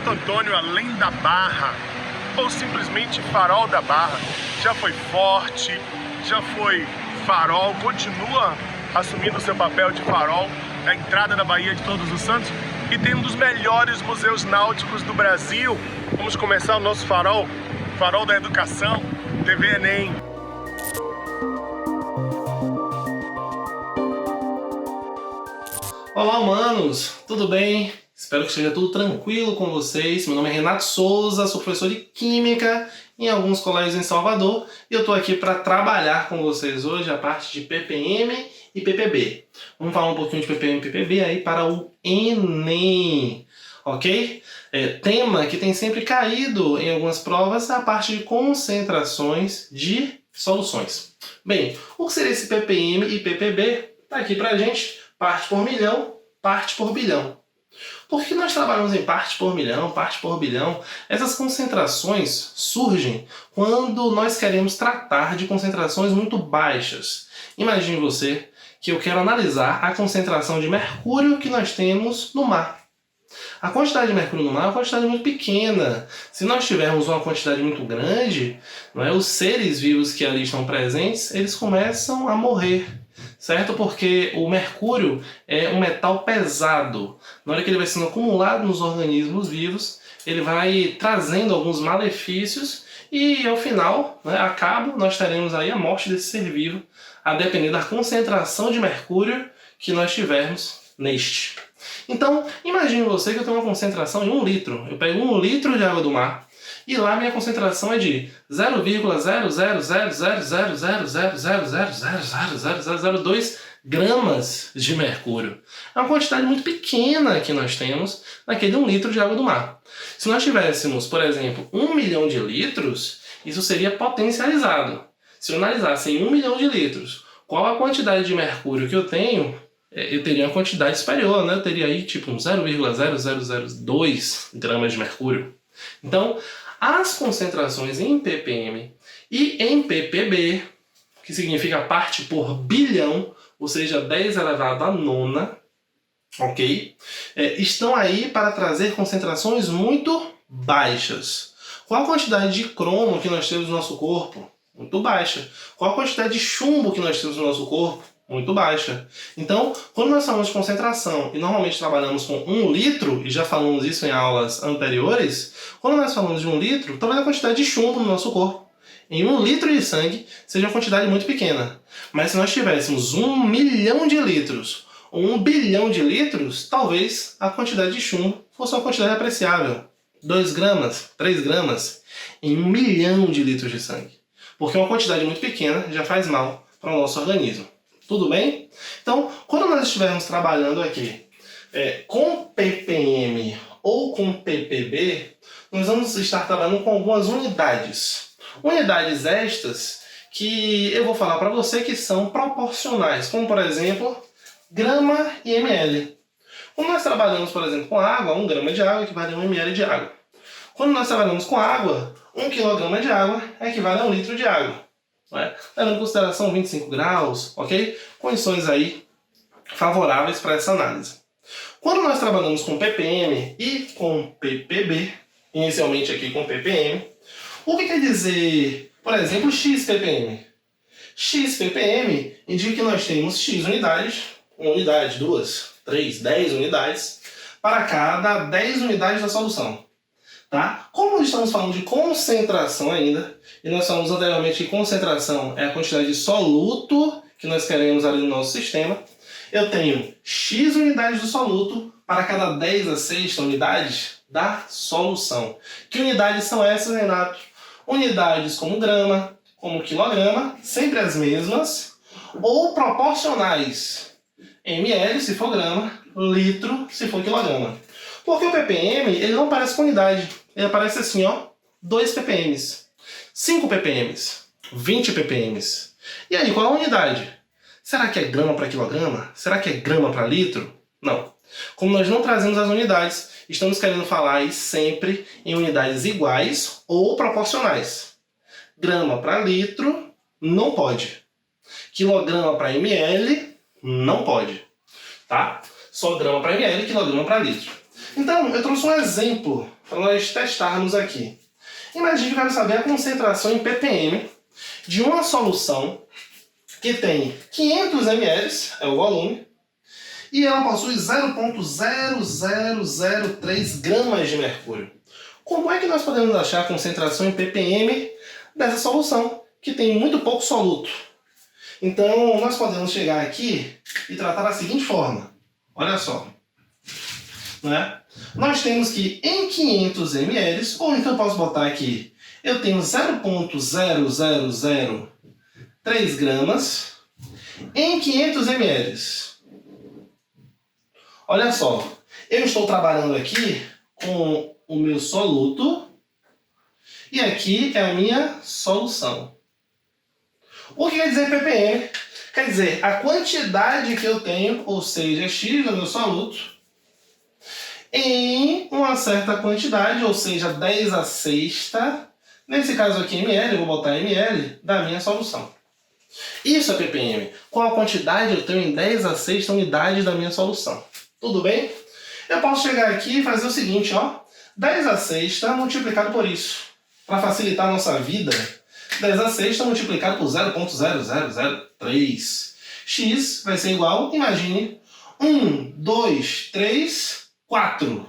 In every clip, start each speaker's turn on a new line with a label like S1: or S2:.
S1: Santo Antônio além da Barra, ou simplesmente Farol da Barra, já foi forte, já foi farol, continua assumindo seu papel de farol na entrada da Baía de Todos os Santos e tem um dos melhores museus náuticos do Brasil. Vamos começar o nosso farol, Farol da Educação, TV Enem.
S2: Olá, humanos! Tudo bem? Espero que esteja tudo tranquilo com vocês. Meu nome é Renato Souza, sou professor de Química em alguns colégios em Salvador e eu estou aqui para trabalhar com vocês hoje a parte de PPM e PPB. Vamos falar um pouquinho de PPM e PPB aí para o Enem, ok? Tema que tem sempre caído em algumas provas é a parte de concentrações de soluções. Bem, o que seria esse PPM e PPB? Está aqui para a gente, parte por milhão, parte por bilhão. Por que nós trabalhamos em parte por milhão, parte por bilhão? Essas concentrações surgem quando nós queremos tratar de concentrações muito baixas. Imagine você que eu quero analisar a concentração de mercúrio que nós temos no mar. A quantidade de mercúrio no mar é uma quantidade muito pequena. Se nós tivermos uma quantidade muito grande, os seres vivos que ali estão presentes, eles começam a morrer. Certo? Porque o mercúrio é um metal pesado. Na hora que ele vai sendo acumulado nos organismos vivos, ele vai trazendo alguns malefícios e ao final, a cabo, nós teremos aí a morte desse ser vivo, a depender da concentração de mercúrio que nós tivermos neste. Então, imagine você que eu tenho uma concentração em 1 litro. Eu pego 1 litro de água do mar e lá minha concentração é de 0,000000000000002 gramas de mercúrio. É uma quantidade muito pequena que nós temos naquele 1 litro de água do mar. Se nós tivéssemos, por exemplo, 1 milhão de litros, isso seria potencializado. Se eu analisasse em 1 milhão de litros qual a quantidade de mercúrio que eu tenho, eu teria uma quantidade superior, Eu teria aí tipo um 0,0002 gramas de mercúrio. Então, as concentrações em ppm e em ppb, que significa parte por bilhão, ou seja, 10 elevado à nona, ok? Estão aí para trazer concentrações muito baixas. Qual a quantidade de cromo que nós temos no nosso corpo? Muito baixa. Qual a quantidade de chumbo que nós temos no nosso corpo? Muito baixa. Então, quando nós falamos de concentração e normalmente trabalhamos com 1 litro, e já falamos isso em aulas anteriores, quando nós falamos de 1 litro, talvez a quantidade de chumbo no nosso corpo em 1 litro de sangue seja uma quantidade muito pequena. Mas se nós tivéssemos 1 milhão de litros ou 1 bilhão de litros, talvez a quantidade de chumbo fosse uma quantidade apreciável. 2 gramas, 3 gramas em 1 milhão de litros de sangue. Porque uma quantidade muito pequena já faz mal para o nosso organismo. Tudo bem? Então, quando nós estivermos trabalhando aqui com ppm ou com ppb, nós vamos estar trabalhando com algumas unidades. Unidades estas que eu vou falar para você que são proporcionais, como por exemplo, grama e ml. Quando nós trabalhamos, por exemplo, com água, 1 grama de água equivale a 1 ml de água. Quando nós trabalhamos com água, 1 quilograma de água equivale a 1 litro de água. Levando em consideração 25 graus, ok? Condições aí favoráveis para essa análise. Quando nós trabalhamos com ppm e com ppb, inicialmente aqui com ppm, o que quer dizer, por exemplo, x-ppm? X-ppm indica que nós temos x unidades, 1 unidade, 2, 3, 10 unidades, para cada 10 unidades da solução. Tá? Como estamos falando de concentração ainda, e nós falamos anteriormente que concentração é a quantidade de soluto que nós queremos ali no nosso sistema, eu tenho x unidades do soluto para cada 10 a 6 unidades da solução. Que unidades são essas, Renato? Unidades como grama, como quilograma, sempre as mesmas, ou proporcionais. ml se for grama, litro se for quilograma. Porque o ppm, ele não aparece com unidade. Ele aparece assim, 2 ppm, 5 ppm, 20 ppm. E aí, qual é a unidade? Será que é grama para quilograma? Será que é grama para litro? Não. Como nós não trazemos as unidades, estamos querendo falar aí sempre em unidades iguais ou proporcionais. Grama para litro, não pode. Quilograma para ml, não pode. Tá? Só grama para ml e quilograma para litro. Então, eu trouxe um exemplo para nós testarmos aqui. Imagine que eu quero saber a concentração em ppm de uma solução que tem 500 ml, é o volume, e ela possui 0,0003 gramas de mercúrio. Como é que nós podemos achar a concentração em ppm dessa solução, que tem muito pouco soluto? Então, nós podemos chegar aqui e tratar da seguinte forma. Olha só. Né? Nós temos que em 500 ml, ou então eu posso botar aqui, eu tenho 0,0003 gramas em 500 ml. Olha só, eu estou trabalhando aqui com o meu soluto e aqui é a minha solução. O que quer dizer ppm? Quer dizer, a quantidade que eu tenho, ou seja, x do meu soluto, em uma certa quantidade, ou seja, 10 a sexta, nesse caso aqui ml, eu vou botar ml, da minha solução. Isso é ppm. Qual a quantidade eu tenho em 10 a sexta unidades da minha solução? Tudo bem? Eu posso chegar aqui e fazer o seguinte, ó. 10 a sexta multiplicado por isso. Para facilitar a nossa vida, 10 a sexta multiplicado por 0,0003. X vai ser igual, imagine, 1, 2, 3, 4.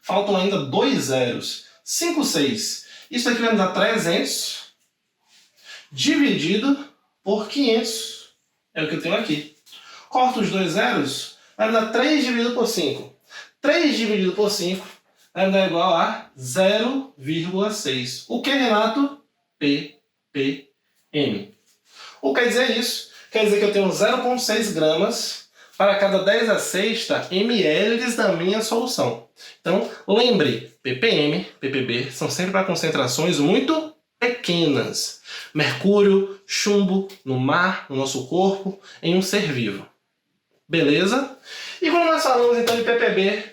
S2: Faltam ainda 2 zeros. 5, 6. Isso aqui vai me dar 300 dividido por 500. É o que eu tenho aqui. Corto os 2 zeros, vai me dar 3 dividido por 5. 3 dividido por 5 vai me dar igual a 0,6. O que, Renato? ppm. O que quer dizer isso? Quer dizer que eu tenho 0,6 gramas para cada 10 a sexta ml da minha solução. Então, lembre, ppm, ppb são sempre para concentrações muito pequenas. Mercúrio, chumbo, no mar, no nosso corpo, em um ser vivo. Beleza? E quando nós falamos então de ppb,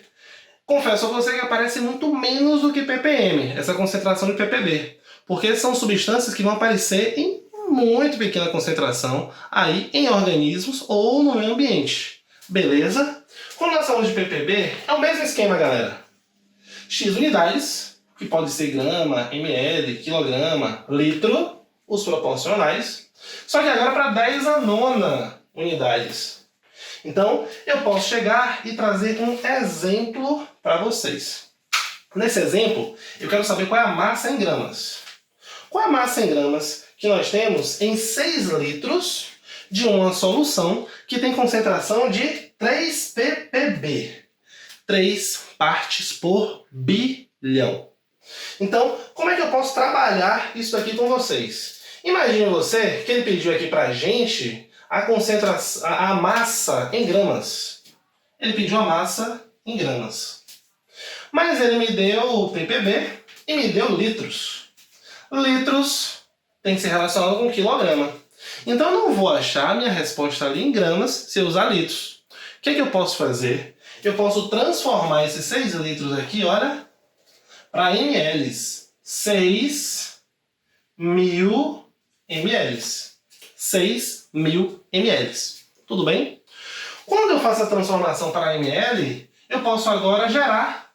S2: confesso a você que aparece muito menos do que ppm, essa concentração de ppb. Porque são substâncias que vão aparecer em muito pequena concentração aí em organismos ou no meio ambiente. Beleza? Quando nós falamos de ppb, é o mesmo esquema, galera. X unidades, que pode ser grama, ml, quilograma, litro, os proporcionais. Só que agora para 10 a nona unidades. Então, eu posso chegar e trazer um exemplo para vocês. Nesse exemplo, eu quero saber qual é a massa em gramas. Qual é a massa em gramas que nós temos em 6 litros de uma solução que tem concentração de 3 ppb. 3 partes por bilhão. Então, como é que eu posso trabalhar isso aqui com vocês? Imagine você que ele pediu aqui pra gente a concentração, a massa em gramas. Ele pediu a massa em gramas. Mas ele me deu ppb e me deu litros. Litros tem que ser relacionado com quilograma. Então eu não vou achar a minha resposta ali em gramas se eu usar litros. O que é que eu posso fazer? Eu posso transformar esses 6 litros aqui, olha, para ml. 6.000 ml. 6.000 ml. Tudo bem? Quando eu faço a transformação para ml, eu posso agora gerar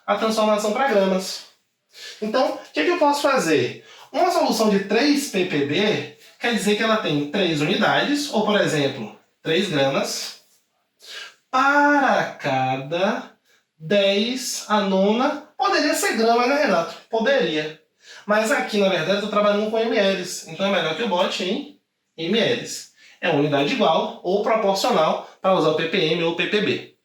S2: a transformação para gramas. Então, o que eu posso fazer? Uma solução de 3 ppb quer dizer que ela tem 3 unidades, ou por exemplo, 3 gramas, para cada 10 a nona. Poderia ser grama, né, Renato? Poderia. Mas aqui, na verdade, eu estou trabalhando com ml, então é melhor que eu bote em ml. É uma unidade igual ou proporcional para usar o ppm ou o ppb.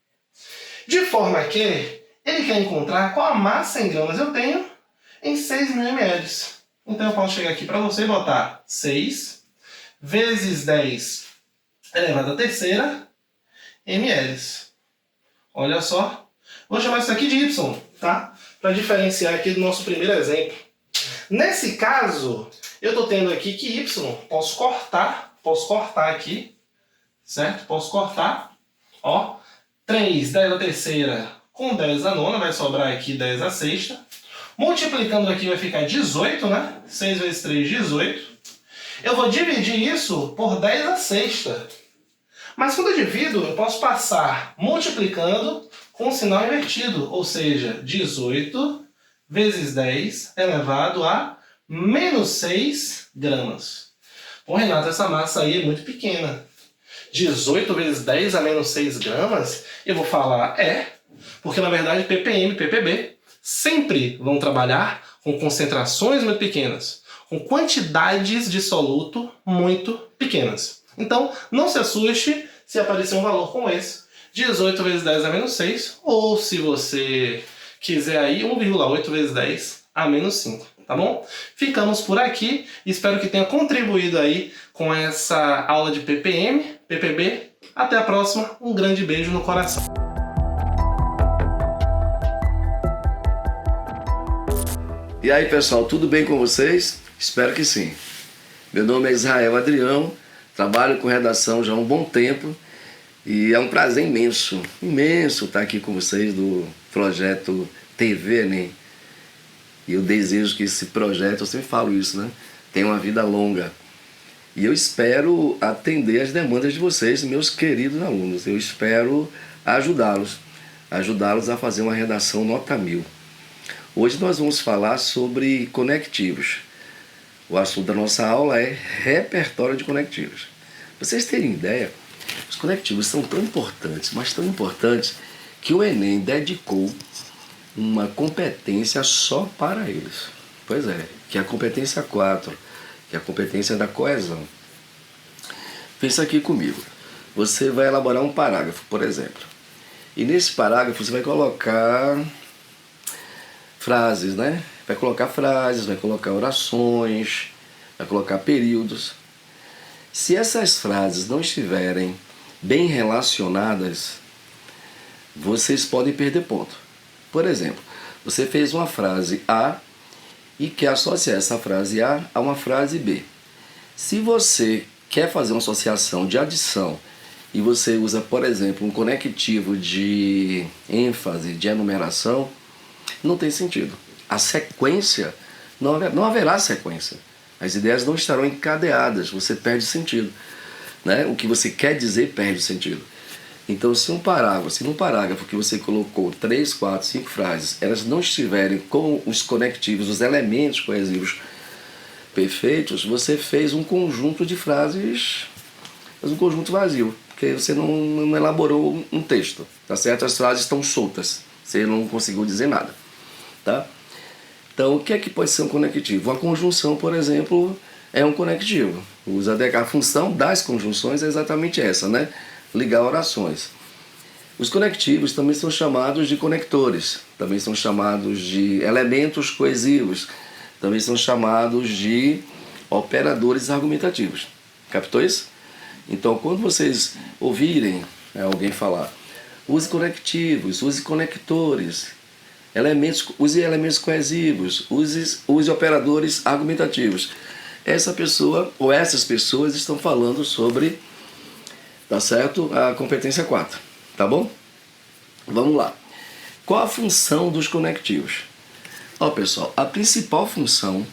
S2: De forma que ele quer encontrar qual a massa em gramas eu tenho em 6.000 ml. Então eu posso chegar aqui para você e botar 6 vezes 10 elevado à terceira ml. Olha só. Vou chamar isso aqui de y, tá? Para diferenciar aqui do nosso primeiro exemplo. Nesse caso, eu estou tendo aqui que y, posso cortar aqui, certo? Posso cortar, ó, 3, 10 à terceira com 10 à nona, vai sobrar aqui 10 à sexta. Multiplicando aqui vai ficar 18, né? 6 vezes 3, 18. Eu vou dividir isso por 10 à sexta. Mas quando eu divido, eu posso passar multiplicando com o sinal invertido, ou seja, 18 vezes 10 elevado a menos 6 gramas. Bom, Renato, essa massa aí é muito pequena. 18 vezes 10 a menos 6 gramas, eu vou falar porque na verdade ppm e ppb sempre vão trabalhar com concentrações muito pequenas, com quantidades de soluto muito pequenas. Então, não se assuste se aparecer um valor como esse, 18 vezes 10 a menos 6, ou se você quiser aí, 1,8 vezes 10 a menos 5, tá bom? Ficamos por aqui, espero que tenha contribuído aí com essa aula de ppm, ppb. Até a próxima, um grande beijo no coração.
S3: E aí pessoal, tudo bem com vocês? Espero que sim. Meu nome é Israel Adrião, trabalho com redação já há um bom tempo e é um prazer imenso estar aqui com vocês do projeto TV Enem. E eu desejo que esse projeto, eu sempre falo isso, né? Tenha uma vida longa. E eu espero atender as demandas de vocês, meus queridos alunos. Eu espero ajudá-los a fazer uma redação nota 1000. Hoje nós vamos falar sobre conectivos. O assunto da nossa aula é repertório de conectivos. Pra vocês terem ideia, os conectivos são tão importantes, mas tão importantes, que o Enem dedicou uma competência só para eles. Pois é, que é a competência 4, que é a competência da coesão. Pensa aqui comigo. Você vai elaborar um parágrafo, por exemplo. E nesse parágrafo você vai colocar frases, né? Vai colocar frases, vai colocar orações, vai colocar períodos. Se essas frases não estiverem bem relacionadas, vocês podem perder ponto. Por exemplo, você fez uma frase A e quer associar essa frase A a uma frase B. Se você quer fazer uma associação de adição e você usa, por exemplo, um conectivo de ênfase, de enumeração, não tem sentido. A sequência, não haverá sequência. As ideias não estarão encadeadas, você perde sentido, né? O que você quer dizer perde sentido. Então, se num parágrafo que você colocou 3, 4, 5 frases, elas não estiverem com os conectivos, os elementos coesivos perfeitos, você fez um conjunto de frases, um conjunto vazio, porque você não elaborou um texto, tá certo? As frases estão soltas, você não conseguiu dizer nada, tá? Então, o que é que pode ser um conectivo? A conjunção, por exemplo, é um conectivo. A função das conjunções é exatamente essa, né? Ligar orações. Os conectivos também são chamados de conectores, também são chamados de elementos coesivos, também são chamados de operadores argumentativos. Captou isso? Então, quando vocês ouvirem alguém falar, use conectivos, use conectores, use elementos coesivos, use operadores argumentativos. Essa pessoa ou essas pessoas estão falando sobre, tá certo? A competência 4, tá bom? Vamos lá. Qual a função dos conectivos? Ó, pessoal, a principal função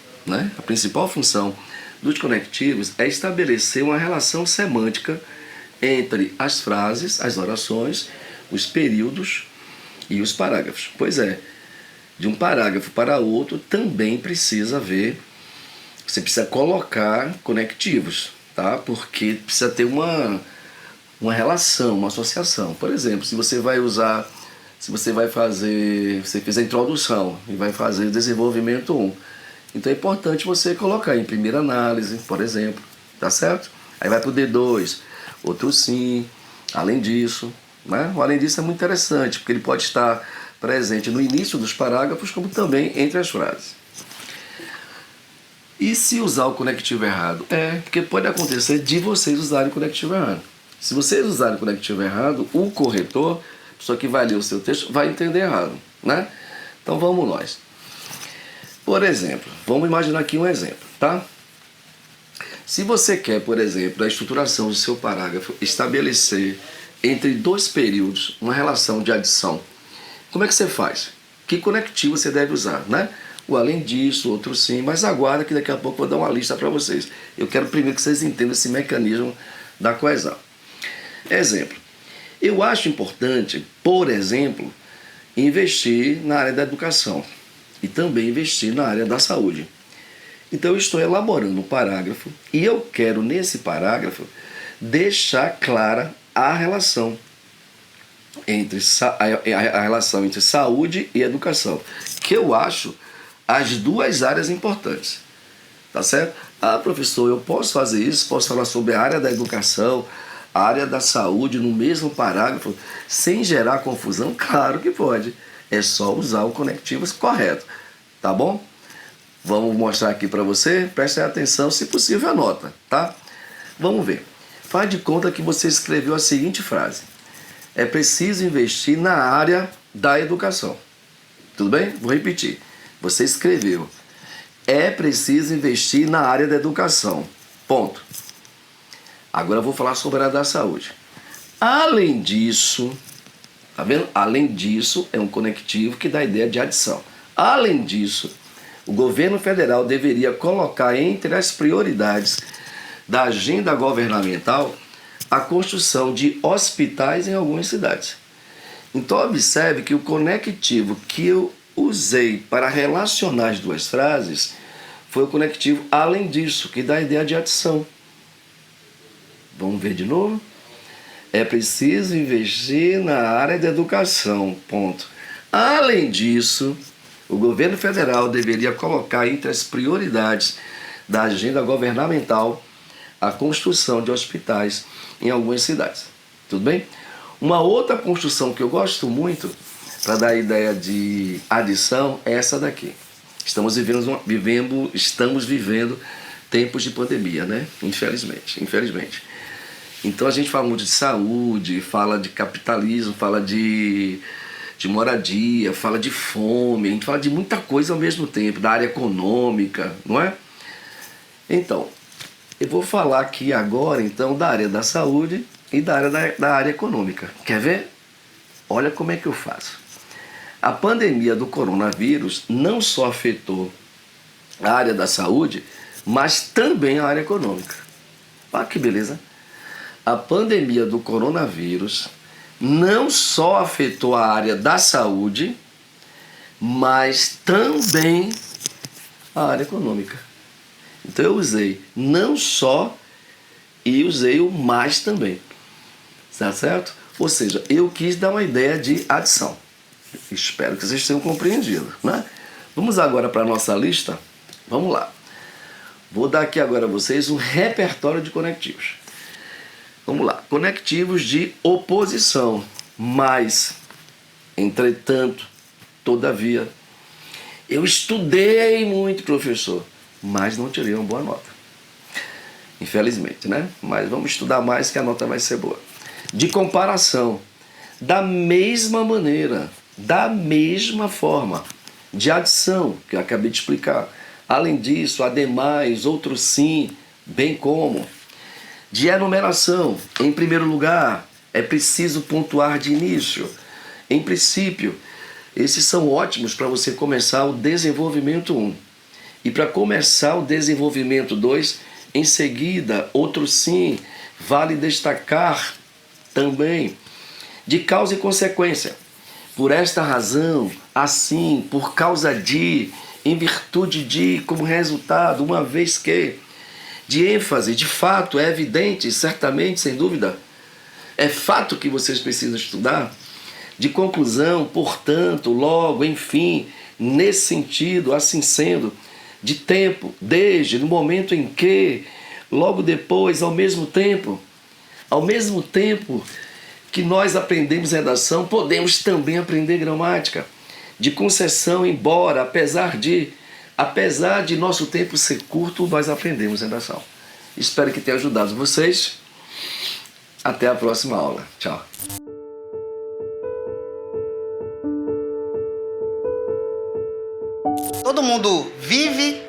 S3: dos conectivos é estabelecer uma relação semântica entre as frases, as orações, os períodos e os parágrafos. Pois é, de um parágrafo para outro também precisa haver, você precisa colocar conectivos, tá? Porque precisa ter uma relação, uma associação. Por exemplo, você fez a introdução e vai fazer desenvolvimento 1. Então é importante você colocar em primeira análise, por exemplo, tá certo? Aí vai para o D2, outro sim, além disso, né? O além disso é muito interessante, porque ele pode estar presente no início dos parágrafos, como também entre as frases. E se usar o conectivo errado? Porque pode acontecer de vocês usarem o conectivo errado. Se vocês usarem o conectivo errado, o corretor, a pessoa que vai ler o seu texto, vai entender errado, né? Então vamos nós. Por exemplo, vamos imaginar aqui um exemplo, tá? Se você quer, por exemplo, a estruturação do seu parágrafo, estabelecer entre dois períodos uma relação de adição, como é que você faz? Que conectivo você deve usar, né? O além disso, outro sim, mas aguarda que daqui a pouco eu vou dar uma lista para vocês. Eu quero primeiro que vocês entendam esse mecanismo da coesão. Exemplo, eu acho importante, por exemplo, investir na área da educação. e também investir na área da saúde. Então eu estou elaborando um parágrafo e eu quero nesse parágrafo deixar clara a relação entre saúde e educação, que eu acho as duas áreas importantes, tá certo? Ah, professor, eu posso fazer isso, posso falar sobre a área da educação, a área da saúde no mesmo parágrafo, sem gerar confusão? Claro que pode, é só usar o conectivo correto, tá bom? Vamos mostrar aqui para você, preste atenção, se possível anota, tá? Vamos ver. Faz de conta que você escreveu a seguinte frase: é preciso investir na área da educação. Tudo bem? Vou repetir. Você escreveu: é preciso investir na área da educação. Ponto. Agora eu vou falar sobre a área da saúde. Além disso, tá vendo? Além disso, é um conectivo que dá a ideia de adição. Além disso, o governo federal deveria colocar entre as prioridades da agenda governamental a construção de hospitais em algumas cidades. Então observe que o conectivo que eu usei para relacionar as duas frases foi o conectivo além disso, que dá a ideia de adição. Vamos ver de novo? É preciso investir na área da educação, ponto. Além disso, o governo federal deveria colocar entre as prioridades da agenda governamental a construção de hospitais em algumas cidades. Tudo bem? Uma outra construção que eu gosto muito, para dar a ideia de adição, é essa daqui. Estamos vivendo tempos de pandemia, né? Infelizmente. Então a gente fala muito de saúde, fala de capitalismo, fala de moradia, fala de fome, a gente fala de muita coisa ao mesmo tempo, da área econômica, não é? Então, eu vou falar aqui agora, então, da área da saúde e da área econômica. Quer ver? Olha como é que eu faço. A pandemia do coronavírus não só afetou a área da saúde, mas também a área econômica. Olha que beleza. A pandemia do coronavírus não só afetou a área da saúde, mas também a área econômica. Então eu usei não só e usei o mais também. Tá certo? Ou seja, eu quis dar uma ideia de adição. Espero que vocês tenham compreendido, né? Vamos agora para a nossa lista? Vamos lá. Vou dar aqui agora a vocês um repertório de conectivos. Vamos lá. Conectivos de oposição. Mas, entretanto, todavia, eu estudei muito, professor, mas não tirei uma boa nota. Infelizmente, né? Mas vamos estudar mais que a nota vai ser boa. De comparação. Da mesma maneira, da mesma forma. De adição, que eu acabei de explicar. Além disso, ademais, outro sim, bem como. De enumeração. Em primeiro lugar, é preciso pontuar de início. Em princípio, esses são ótimos para você começar o desenvolvimento 1. E para começar o desenvolvimento 2, em seguida, outro sim, vale destacar também de causa e consequência. Por esta razão, assim, por causa de, em virtude de, como resultado, uma vez que, de ênfase, de fato, é evidente, certamente, sem dúvida, é fato que vocês precisam estudar, de conclusão, portanto, logo, enfim, nesse sentido, assim sendo, de tempo, desde, no momento em que, logo depois, ao mesmo tempo que nós aprendemos redação, podemos também aprender gramática. De concessão, embora, apesar de nosso tempo ser curto, nós aprendemos redação. Espero que tenha ajudado vocês. Até a próxima aula. Tchau.
S4: Todo mundo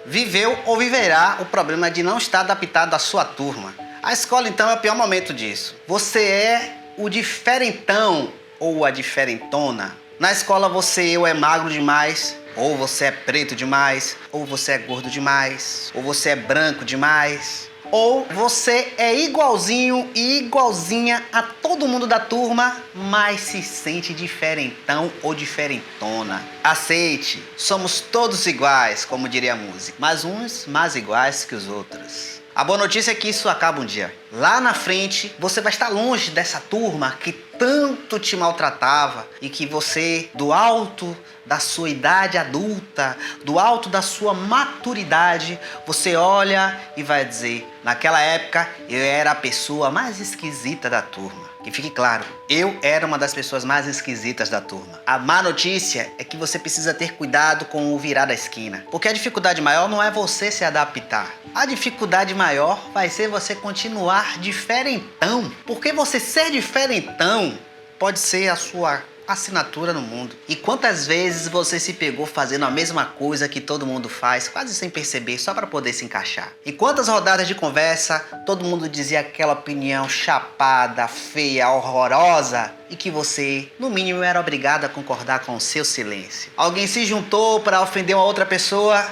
S4: viveu ou viverá o problema de não estar adaptado à sua turma. A escola, então, é o pior momento disso. Você é o diferentão ou a diferentona. Na escola você ou é magro demais, ou você é preto demais, ou você é gordo demais, ou você é branco demais, Ou você é igualzinho e igualzinha a todo mundo da turma, mas se sente diferentão ou diferentona. Aceite, somos todos iguais, como diria a música, mas uns mais iguais que os outros. A boa notícia é que isso acaba um dia. Lá na frente, você vai estar longe dessa turma que tanto te maltratava e que você, do alto da sua idade adulta, do alto da sua maturidade, você olha e vai dizer: naquela época eu era a pessoa mais esquisita da turma. Que fique claro, eu era uma das pessoas mais esquisitas da turma. A má notícia é que você precisa ter cuidado com o virar da esquina. Porque a dificuldade maior não é você se adaptar. A dificuldade maior vai ser você continuar diferentão. Porque você ser diferentão pode ser a sua assinatura no mundo. E quantas vezes você se pegou fazendo a mesma coisa que todo mundo faz, quase sem perceber, só para poder se encaixar? E quantas rodadas de conversa todo mundo dizia aquela opinião chapada, feia, horrorosa, e que você, no mínimo, era obrigado a concordar com o seu silêncio? Alguém se juntou para ofender uma outra pessoa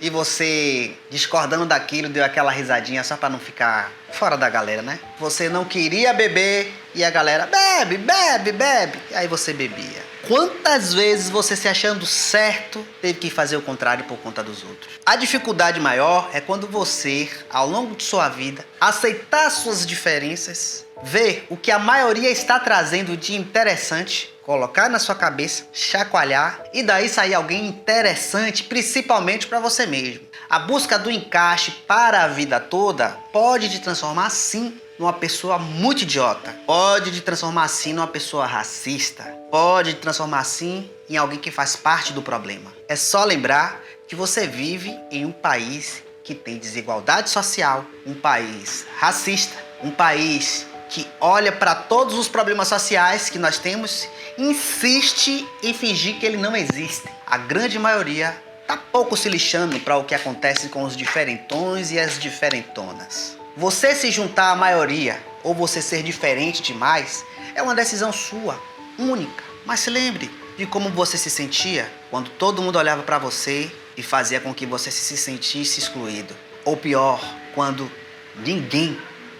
S4: e você, discordando daquilo, deu aquela risadinha só para não ficar fora da galera, né? Você não queria beber e a galera: bebe, bebe, bebe. E aí você bebia. Quantas vezes você, se achando certo, teve que fazer o contrário por conta dos outros? A dificuldade maior é quando você, ao longo de sua vida, aceitar suas diferenças, ver o que a maioria está trazendo de interessante, colocar na sua cabeça, chacoalhar e daí sair alguém interessante, principalmente para você mesmo. A busca do encaixe para a vida toda pode te transformar, sim, numa pessoa muito idiota. Pode te transformar, sim, numa pessoa racista. Pode te transformar, sim, em alguém que faz parte do problema. É só lembrar que você vive em um país que tem desigualdade social, um país racista, um país que olha para todos os problemas sociais que nós temos e insiste em fingir que ele não existe. A grande maioria tá pouco se lixando para o que acontece com os diferentões e as diferentonas. Você se juntar à maioria ou você ser diferente demais é uma decisão sua, única. Mas se lembre de como você se sentia quando todo mundo olhava para você e fazia com que você se sentisse excluído. Ou pior, quando ninguém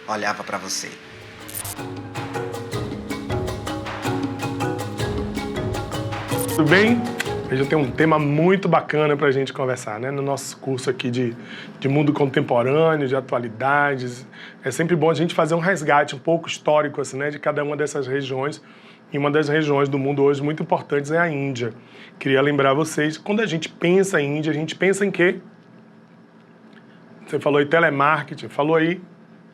S4: olhava para você.
S1: Tudo bem? Hoje eu tenho um tema muito bacana para a gente conversar, né? No nosso curso aqui de mundo contemporâneo, de atualidades. É sempre bom a gente fazer um resgate um pouco histórico, assim, né? De cada uma dessas regiões. E uma das regiões do mundo hoje muito importantes é a Índia. Queria lembrar vocês, quando a gente pensa em Índia, a gente pensa em quê? Você falou aí telemarketing, falou aí,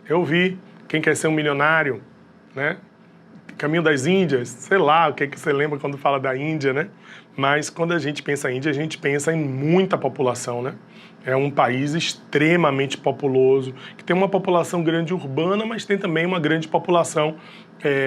S1: eu vi, quem quer ser um milionário, né? Caminho das Índias, sei lá o que você lembra quando fala da Índia, né? Mas quando a gente pensa em Índia, a gente pensa em muita população, né? É um país extremamente populoso, que tem uma população grande urbana, mas tem também uma grande população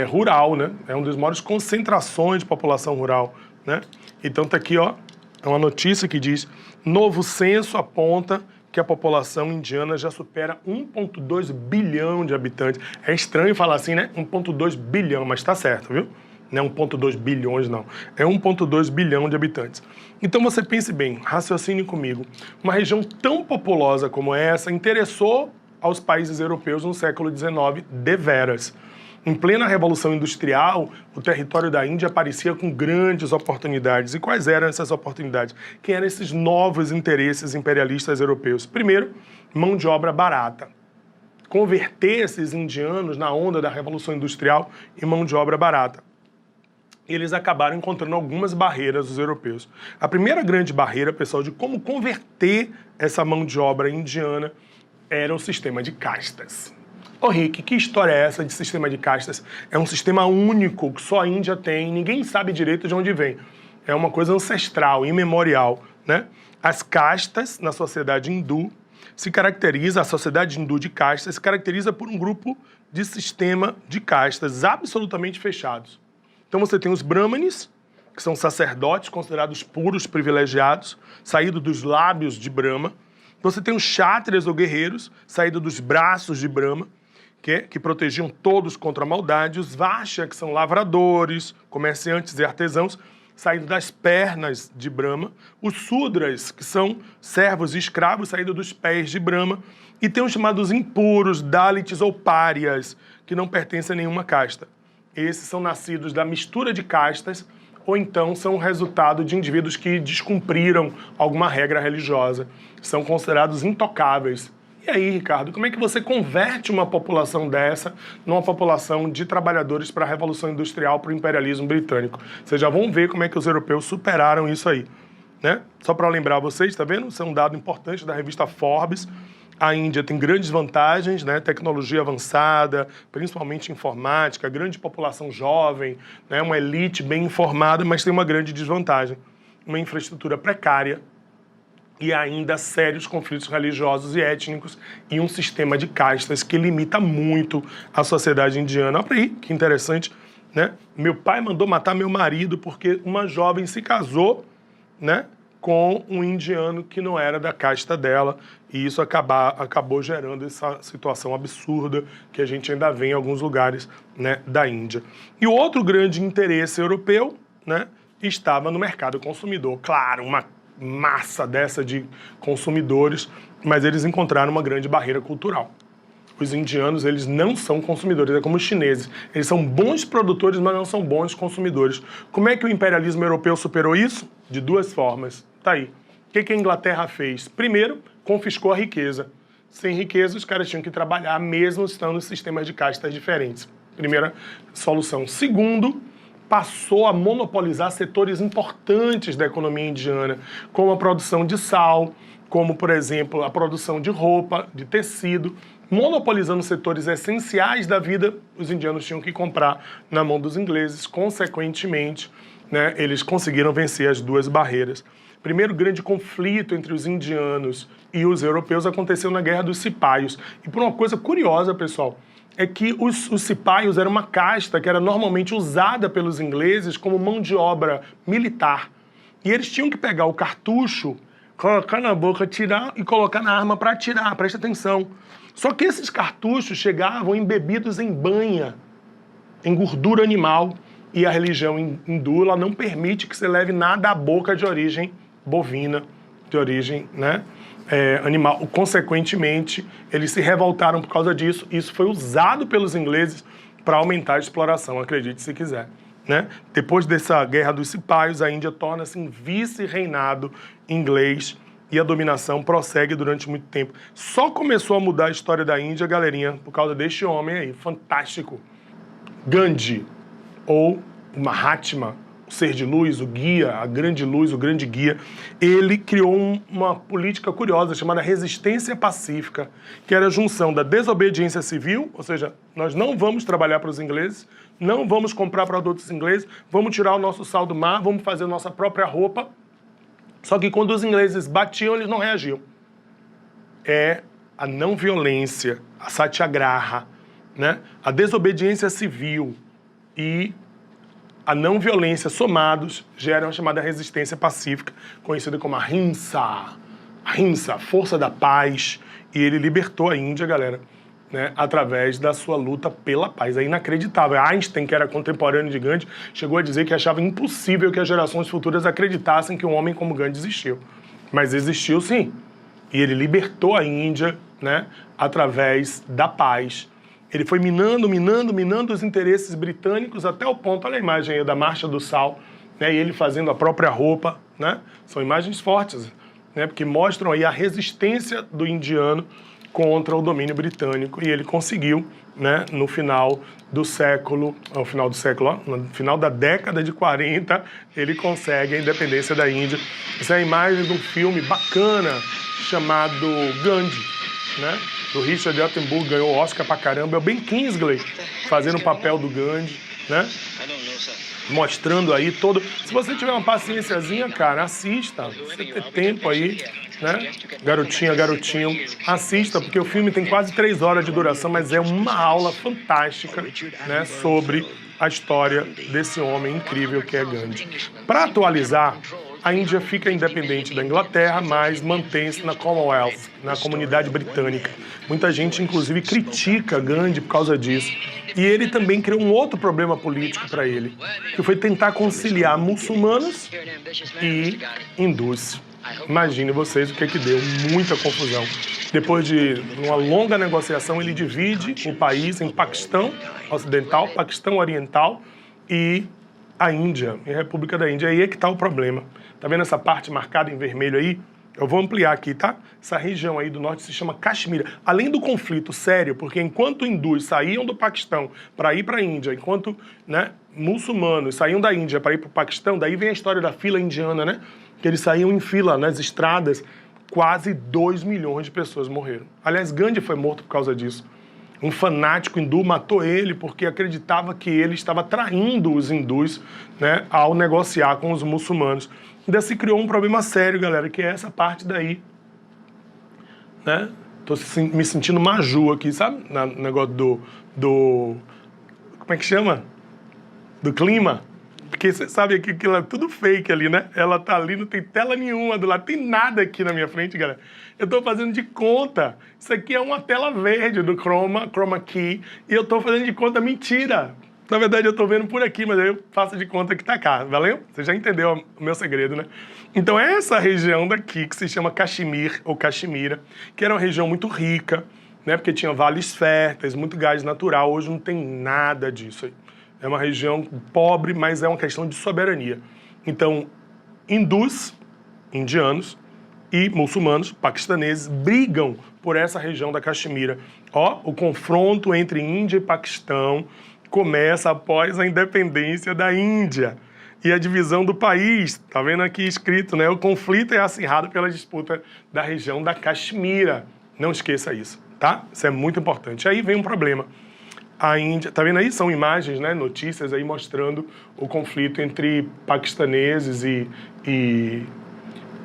S1: rural, né? É uma das maiores concentrações de população rural, né? Então tá aqui, ó, é uma notícia que diz: novo censo aponta que a população indiana já supera 1,2 bilhão de habitantes. É estranho falar assim, né? 1,2 bilhão, mas tá certo, viu? Não é 1,2 bilhões, não. É 1,2 bilhão de habitantes. Então você pense bem, raciocine comigo. Uma região tão populosa como essa interessou aos países europeus no século XIX deveras. Em plena Revolução Industrial, o território da Índia aparecia com grandes oportunidades. E quais eram essas oportunidades? Quem eram esses novos interesses imperialistas europeus? Primeiro, mão de obra barata. Converter esses indianos na onda da Revolução Industrial em mão de obra barata. Eles acabaram encontrando algumas barreiras dos europeus. A primeira grande barreira, pessoal, de como converter essa mão de obra indiana era o sistema de castas. Ô Rick, que história é essa de sistema de castas? É um sistema único que só a Índia tem, ninguém sabe direito de onde vem. É uma coisa ancestral, imemorial, né? As castas na sociedade hindu a sociedade hindu de castas se caracteriza por um grupo de sistema de castas absolutamente fechados. Então você tem os brahmanes, que são sacerdotes considerados puros, privilegiados, saídos dos lábios de Brahma. Você tem os kshatriyas ou guerreiros, saídos dos braços de Brahma, que protegiam todos contra a maldade. Os vaixya, que são lavradores, comerciantes e artesãos, saído das pernas de Brahma, os Sudras, que são servos e escravos saídos dos pés de Brahma, e tem os chamados impuros, Dalits ou párias, que não pertencem a nenhuma casta. Esses são nascidos da mistura de castas, ou então são o resultado de indivíduos que descumpriram alguma regra religiosa, são considerados intocáveis. E aí, Ricardo, como é que você converte uma população dessa numa população de trabalhadores para a Revolução Industrial, para o imperialismo britânico? Vocês já vão ver como é que os europeus superaram isso aí, né? Só para lembrar vocês, tá vendo? Isso é um dado importante da revista Forbes. A Índia tem grandes vantagens, né? Tecnologia avançada, principalmente informática, grande população jovem, né? Uma elite bem informada, mas tem uma grande desvantagem. Uma infraestrutura precária, e ainda sérios conflitos religiosos e étnicos e um sistema de castas que limita muito a sociedade indiana. Olha aí, que interessante, né? Meu pai mandou matar meu marido porque uma jovem se casou, né, com um indiano que não era da casta dela, e isso acabou gerando essa situação absurda que a gente ainda vê em alguns lugares, né, da Índia. E o outro grande interesse europeu, né, estava no mercado consumidor. Claro, uma massa dessa de consumidores, mas eles encontraram uma grande barreira cultural. Os indianos, eles não são consumidores, é como os chineses. Eles são bons produtores, mas não são bons consumidores. Como é que o imperialismo europeu superou isso? De duas formas. Tá aí. O que a Inglaterra fez? Primeiro, confiscou a riqueza. Sem riqueza, os caras tinham que trabalhar, mesmo estando em sistemas de castas diferentes. Primeira solução. Segundo, passou a monopolizar setores importantes da economia indiana, como a produção de sal, como, por exemplo, a produção de roupa, de tecido. Monopolizando setores essenciais da vida, os indianos tinham que comprar na mão dos ingleses. Consequentemente, né, eles conseguiram vencer as duas barreiras. O primeiro grande conflito entre os indianos e os europeus aconteceu na Guerra dos Cipaios. E por uma coisa curiosa, pessoal, é que os cipaios eram uma casta que era normalmente usada pelos ingleses como mão de obra militar. E eles tinham que pegar o cartucho, colocar na boca, tirar e colocar na arma para atirar, presta atenção. Só que esses cartuchos chegavam embebidos em banha, em gordura animal, e a religião hindu ela não permite que você leve nada à boca de origem bovina, de origem, né, animal. Consequentemente, eles se revoltaram por causa disso. Isso foi usado pelos ingleses para aumentar a exploração, acredite se quiser, né? Depois dessa Guerra dos Cipaios, a Índia torna-se um vice-reinado inglês e a dominação prossegue durante muito tempo. Só começou a mudar a história da Índia, galerinha, por causa deste homem aí, fantástico. Gandhi, ou o Mahatma, o ser de luz, o guia, a grande luz, o grande guia, ele criou uma política curiosa chamada resistência pacífica, que era a junção da desobediência civil, ou seja, nós não vamos trabalhar para os ingleses, não vamos comprar produtos ingleses, vamos tirar o nosso sal do mar, vamos fazer nossa própria roupa. Só que quando os ingleses batiam, eles não reagiam. É a não violência, a satyagraha, né? A desobediência civil e a não violência somados geram a chamada resistência pacífica, conhecida como ahimsa. Ahimsa, força da paz. E ele libertou a Índia, galera, né, através da sua luta pela paz. É inacreditável. Einstein, que era contemporâneo de Gandhi, chegou a dizer que achava impossível que as gerações futuras acreditassem que um homem como Gandhi existiu. Mas existiu sim. E ele libertou a Índia, né, através da paz. Ele foi minando os interesses britânicos até o ponto, olha a imagem aí da Marcha do Sal, né, e ele fazendo a própria roupa, né? São imagens fortes, né, porque mostram aí a resistência do indiano contra o domínio britânico, e ele conseguiu, né, no final da década de 40, ele consegue a independência da Índia. Essa é a imagem de um filme bacana chamado Gandhi, né, do Richard Attenborough, ganhou o Oscar pra caramba, é o Ben Kingsley fazendo o papel do Gandhi, né, mostrando aí todo... Se você tiver uma paciênciazinha, cara, assista, você ter tempo aí, né, garotinho, assista, porque o filme tem quase 3 horas de duração, mas é uma aula fantástica, né, sobre a história desse homem incrível que é Gandhi. Para atualizar A Índia fica independente da Inglaterra, mas mantém-se na Commonwealth, na comunidade britânica. Muita gente, inclusive, critica Gandhi por causa disso. E ele também criou um outro problema político para ele, que foi tentar conciliar muçulmanos e hindus. Imagine vocês o que deu, muita confusão. Depois de uma longa negociação, ele divide o país em Paquistão Ocidental, Paquistão Oriental e a Índia, e a República da Índia. Aí é que está o problema. Tá vendo essa parte marcada em vermelho aí? Eu vou ampliar aqui, tá? Essa região aí do norte se chama Caxemira. Além do conflito sério, porque enquanto hindus saíam do Paquistão para ir para a Índia, enquanto muçulmanos saíam da Índia para ir para o Paquistão, daí vem a história da fila indiana, né? Que eles saíam em fila nas estradas, quase 2 milhões de pessoas morreram. Aliás, Gandhi foi morto por causa disso. Um fanático hindu matou ele porque acreditava que ele estava traindo os hindus, né, ao negociar com os muçulmanos. Ainda se criou um problema sério, galera, que é essa parte daí, né? Tô me sentindo maju aqui, sabe? No negócio do... Como é que chama? Do clima. Porque você sabe que aquilo é tudo fake ali, né? Ela tá ali, não tem tela nenhuma do lado, tem nada aqui na minha frente, galera. Eu tô fazendo de conta. Isso aqui é uma tela verde do Chroma Key, e eu tô fazendo de conta mentira. Na verdade, eu tô vendo por aqui, mas eu faço de conta que tá cá, valeu? Você já entendeu o meu segredo, né? Então, essa região daqui, que se chama Caxemir, ou Caxemira, que era uma região muito rica, né? Porque tinha vales férteis, muito gás natural. Hoje não tem nada disso aí. É uma região pobre, mas é uma questão de soberania. Então, hindus, indianos e muçulmanos, paquistaneses, brigam por essa região da Caxemira. Ó, o confronto entre Índia e Paquistão começa após a independência da Índia e a divisão do país. Tá vendo aqui escrito, né? O conflito é acirrado pela disputa da região da Caxemira. Não esqueça isso, tá? Isso é muito importante. Aí vem um problema. A Índia, tá vendo aí? São imagens, né? Notícias aí mostrando o conflito entre paquistaneses e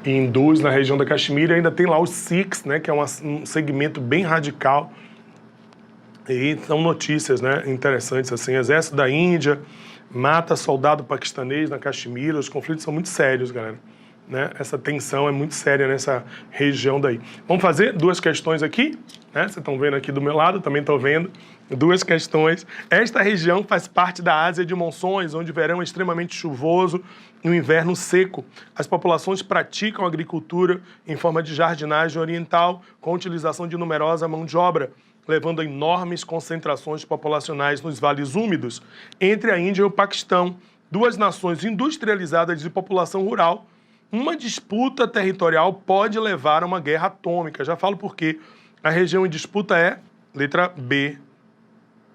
S1: hindus na região da Caxemira. Ainda tem lá os Sikhs, né? Que é um segmento bem radical. E são notícias, né, interessantes, assim. Exército da Índia mata soldado paquistanês na Caxemira. Os conflitos são muito sérios, galera. Né? Essa tensão é muito séria nessa região daí. Vamos fazer 2 questões aqui, né? Vocês estão vendo aqui do meu lado, também estou vendo 2 questões. Esta região faz parte da Ásia de monções, onde o verão é extremamente chuvoso e o inverno seco. As populações praticam agricultura em forma de jardinagem oriental, com a utilização de numerosa mão de obra, levando a enormes concentrações populacionais nos vales úmidos. Entre a Índia e o Paquistão, 2 nações industrializadas de população rural, uma disputa territorial pode levar a uma guerra atômica. Já falo por quê. A região em disputa é, letra B,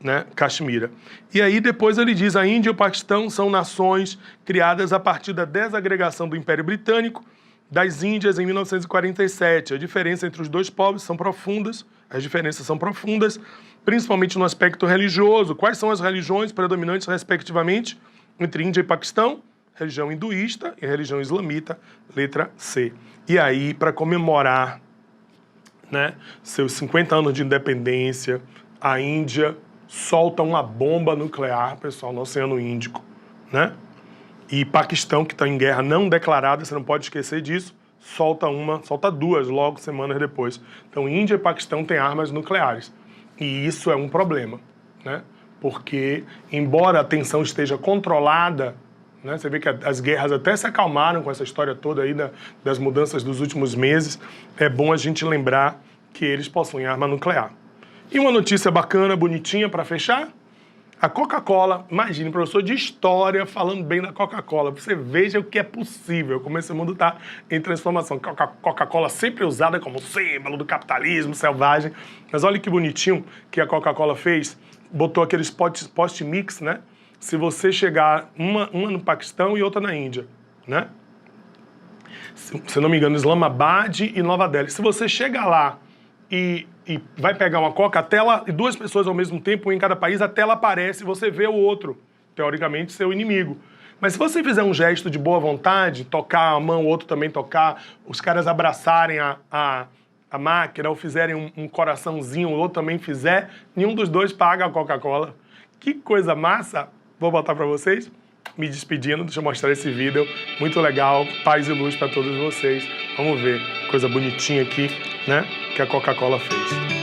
S1: né, Caxemira. E aí depois ele diz, a Índia e o Paquistão são nações criadas a partir da desagregação do Império Britânico das Índias em 1947. A diferença entre os 2 povos são profundas, as diferenças são profundas, principalmente no aspecto religioso. Quais são as religiões predominantes, respectivamente, entre Índia e Paquistão? Religião hinduísta e religião islamita, letra C. E aí, para comemorar, né, seus 50 anos de independência, a Índia solta uma bomba nuclear, pessoal, no Oceano Índico, né? E Paquistão, que está em guerra não declarada, você não pode esquecer disso, solta 2 logo semanas depois. Então, Índia e Paquistão têm armas nucleares. E isso é um problema, né? Porque, embora a tensão esteja controlada, né, você vê que as guerras até se acalmaram com essa história toda aí das mudanças dos últimos meses, é bom a gente lembrar que eles possuem arma nuclear. E uma notícia bacana, bonitinha, para fechar, a Coca-Cola, imagine, professor de história falando bem da Coca-Cola, você veja o que é possível, como esse mundo está em transformação. Coca-Cola sempre usada como símbolo do capitalismo selvagem, mas olha que bonitinho que a Coca-Cola fez, botou aqueles post-mix, né? Se você chegar uma no Paquistão e outra na Índia, né? Se não me engano, Islamabad e Nova Delhi. Se você chegar lá e vai pegar uma coca, a tela, e 2 pessoas ao mesmo tempo, em cada país, a tela aparece e você vê o outro, teoricamente, seu inimigo. Mas se você fizer um gesto de boa vontade, tocar a mão, o outro também tocar, os caras abraçarem a máquina ou fizerem um coraçãozinho, o outro também fizer, nenhum dos 2 paga a Coca-Cola. Que coisa massa! Vou botar para vocês. me despedindo, deixa eu mostrar esse vídeo. Muito legal, paz e luz para todos vocês. Vamos ver, coisa bonitinha aqui, né? Que a Coca-Cola fez.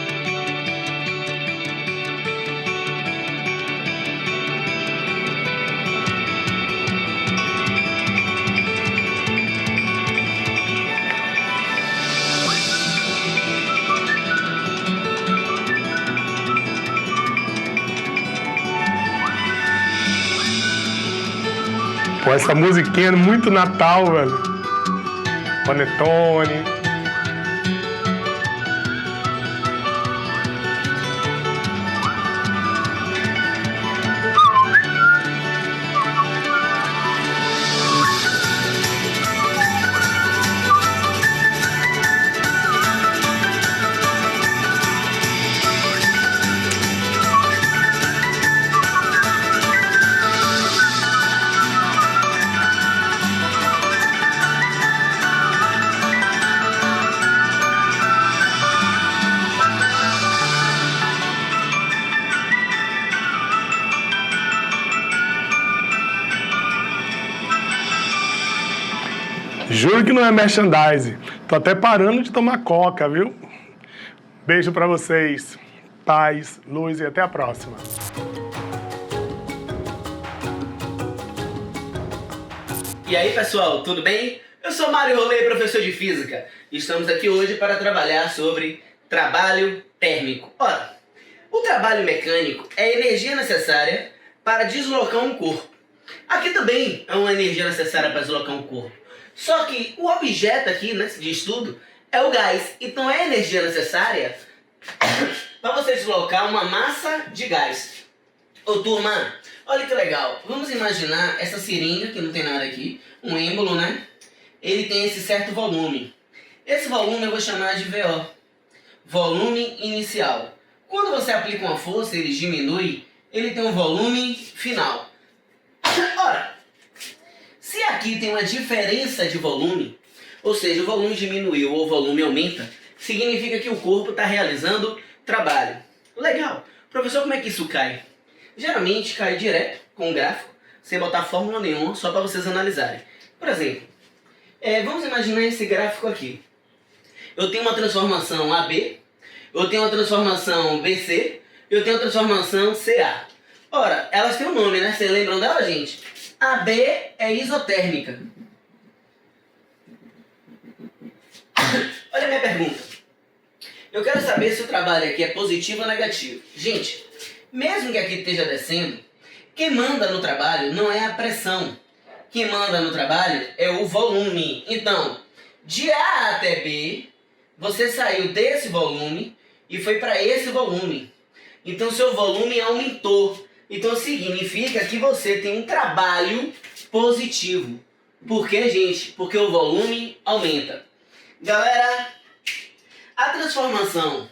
S1: Pô, essa musiquinha é muito Natal, velho. Panetone. Juro que não é merchandising. Tô até parando de tomar coca, viu? Beijo pra vocês. Paz, luz e até a próxima.
S5: E aí, pessoal, tudo bem? Eu sou Mário Rolê, professor de Física. E estamos aqui hoje para trabalhar sobre trabalho térmico. Ora, o trabalho mecânico é a energia necessária para deslocar um corpo. Aqui também é uma energia necessária para deslocar um corpo. Só que o objeto aqui, né, de estudo é o gás. Então é a energia necessária para você deslocar uma massa de gás. Ô turma, olha que legal. Vamos imaginar essa seringa, que não tem nada aqui, um êmbolo, né? Ele tem esse certo volume. Esse volume eu vou chamar de VO. Volume inicial. Quando você aplica uma força, ele diminui, ele tem um volume final. Ora, se aqui tem uma diferença de volume, ou seja, o volume diminuiu ou o volume aumenta, significa que o corpo está realizando trabalho. Legal. Professor, como é que isso cai? Geralmente cai direto com um gráfico, sem botar fórmula nenhuma, só para vocês analisarem. Por exemplo, vamos imaginar esse gráfico aqui. Eu tenho uma transformação AB, eu tenho uma transformação BC, eu tenho uma transformação CA. Ora, elas têm um nome, né? Vocês lembram dela, gente? AB é isotérmica. Olha a minha pergunta. Eu quero saber se o trabalho aqui é positivo ou negativo. Gente, mesmo que aqui esteja descendo, quem manda no trabalho não é a pressão. Quem manda no trabalho é o volume. Então, de A até B, você saiu desse volume e foi para esse volume. Então, seu volume aumentou. Então significa que você tem um trabalho positivo. Por quê, gente? Porque o volume aumenta. Galera, a transformação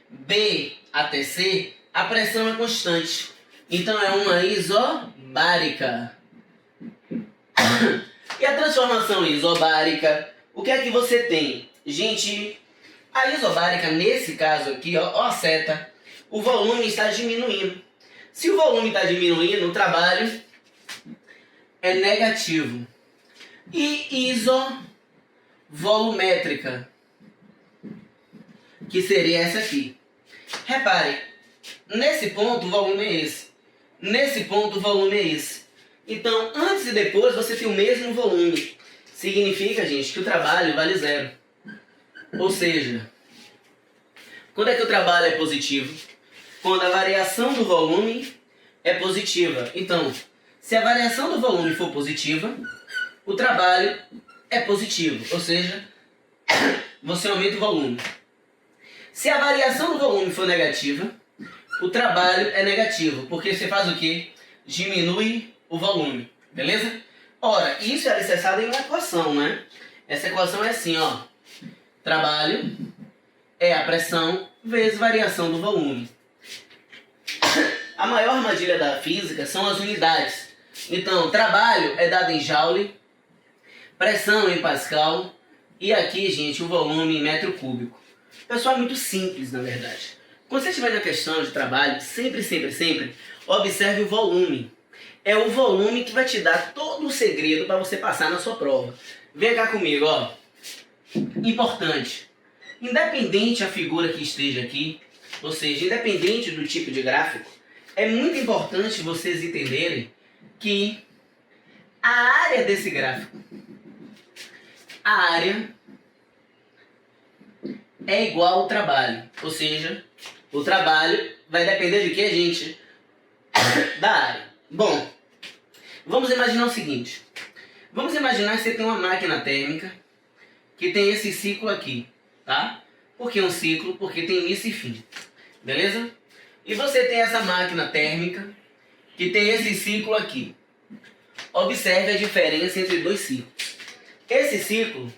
S5: B até C, a pressão é constante. Então é uma isobárica. E a transformação isobárica, o que é que você tem? Gente, a isobárica, nesse caso aqui, ó a seta, o volume está diminuindo. Se o volume está diminuindo, o trabalho é negativo. E isovolumétrica, que seria essa aqui. Repare, nesse ponto o volume é esse. Nesse ponto o volume é esse. Então, antes e depois você tem o mesmo volume. Significa, gente, que o trabalho vale zero. Ou seja, quando é que o trabalho é positivo? Quando a variação do volume é positiva. Então, se a variação do volume for positiva, o trabalho é positivo. Ou seja, você aumenta o volume. Se a variação do volume for negativa, o trabalho é negativo. Porque você faz o quê? Diminui o volume. Beleza? Ora, isso é alicerçado em uma equação, né? Essa equação é assim, ó. Trabalho é a pressão vezes variação do volume. A maior armadilha da física são as unidades. Então, trabalho é dado em joule, pressão em pascal e aqui, gente, o volume em metro cúbico. Pessoal, é muito simples, na verdade. Quando você estiver na questão de trabalho, sempre observe o volume. é o volume que vai te dar todo o segredo para você passar na sua prova. Vem cá comigo, ó. Importante. Independente a figura que esteja aqui, ou seja, independente do tipo de gráfico, é muito importante vocês entenderem que a área desse gráfico, a área é igual ao trabalho. Ou seja, o trabalho vai depender de que, gente? Da área. Bom, vamos imaginar o seguinte. Vamos imaginar que você tem uma máquina térmica que tem esse ciclo aqui, tá? Por que um ciclo? Porque tem início e fim. Beleza? E você tem essa máquina térmica que tem esse ciclo aqui. Observe a diferença entre dois ciclos. Esse ciclo,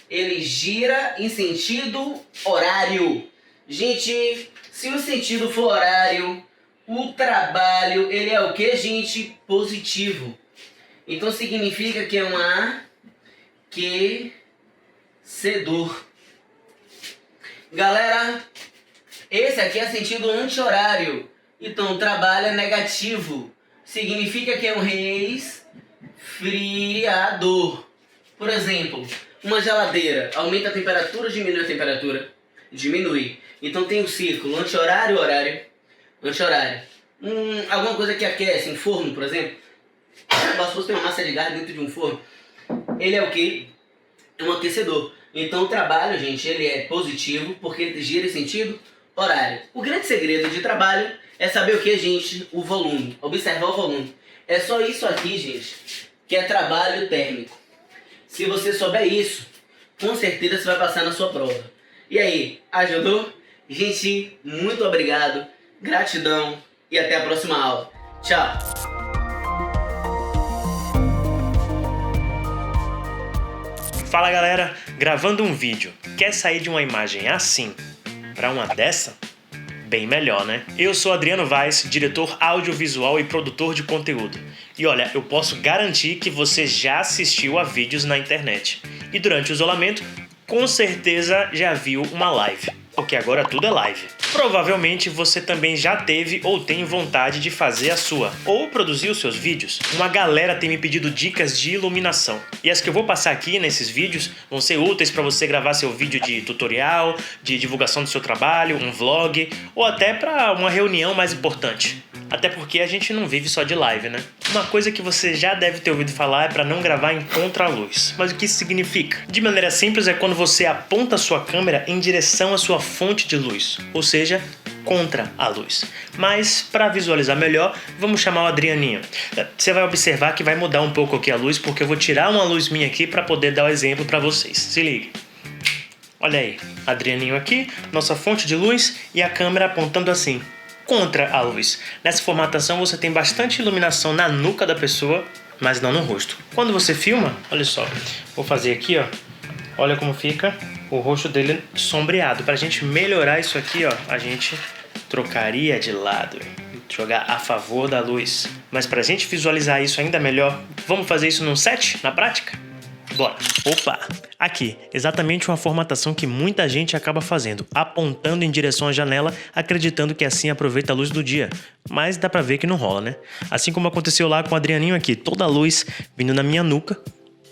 S5: ele gira em sentido horário. Gente, se o sentido for horário, o trabalho, ele é o que, gente? Positivo. Então significa que é um aquecedor. Galera, esse aqui é sentido anti-horário. Então o trabalho é negativo. Significa que é um resfriador. Por exemplo, uma geladeira aumenta a temperatura ou diminui a temperatura? Diminui. Então tem o círculo anti-horário, horário, anti-horário. Alguma coisa que aquece, um forno, por exemplo. Se fosse ter uma massa de gás dentro de um forno, ele é o que? É um aquecedor. Então o trabalho, gente, ele é positivo porque ele gira em sentido horário. O grande segredo de trabalho é saber o que, gente? O volume. Observar o volume. É só isso aqui, gente, que é trabalho térmico. Se você souber isso, com certeza você vai passar na sua prova. E aí, ajudou? Gente, muito obrigado, gratidão e até a próxima aula. Tchau!
S6: Fala galera, gravando um vídeo, quer sair de uma imagem assim para uma dessa? Bem melhor, né? Eu sou Adriano Vaz, diretor audiovisual e produtor de conteúdo. E olha, eu posso garantir que você já assistiu a vídeos na internet. E durante o isolamento, com certeza já viu uma live. Porque agora tudo é live. Provavelmente você também já teve ou tem vontade de fazer a sua, ou produzir os seus vídeos. Uma galera tem me pedido dicas de iluminação. E as que eu vou passar aqui nesses vídeos vão ser úteis para você gravar seu vídeo de tutorial, de divulgação do seu trabalho, um vlog, ou até para uma reunião mais importante. Até porque a gente não vive só de live, né? Uma coisa que você já deve ter ouvido falar é para não gravar em contraluz. Mas o que isso significa? De maneira simples, é quando você aponta a sua câmera em direção à sua fonte de luz, ou seja, contra a luz. Mas para visualizar melhor, vamos chamar o Adrianinho. Você vai observar que vai mudar um pouco aqui a luz, porque eu vou tirar uma luz minha aqui para poder dar o exemplo para vocês. Se ligue. Olha aí, Adrianinho aqui, nossa fonte de luz e a câmera apontando assim, contra a luz. Nessa formatação você tem bastante iluminação na nuca da pessoa, mas não no rosto. Quando você filma, olha só, vou fazer aqui, ó. Olha como fica o rosto dele sombreado. Para a gente melhorar isso aqui, ó, a gente trocaria de lado, jogar a favor da luz. Mas para a gente visualizar isso ainda melhor, vamos fazer isso num set, na prática? Bora! Opa! Aqui, exatamente uma formatação que muita gente acaba fazendo, apontando em direção à janela, acreditando que assim aproveita a luz do dia. Mas dá pra ver que não rola, né? Assim como aconteceu lá com o Adrianinho aqui, toda a luz vindo na minha nuca,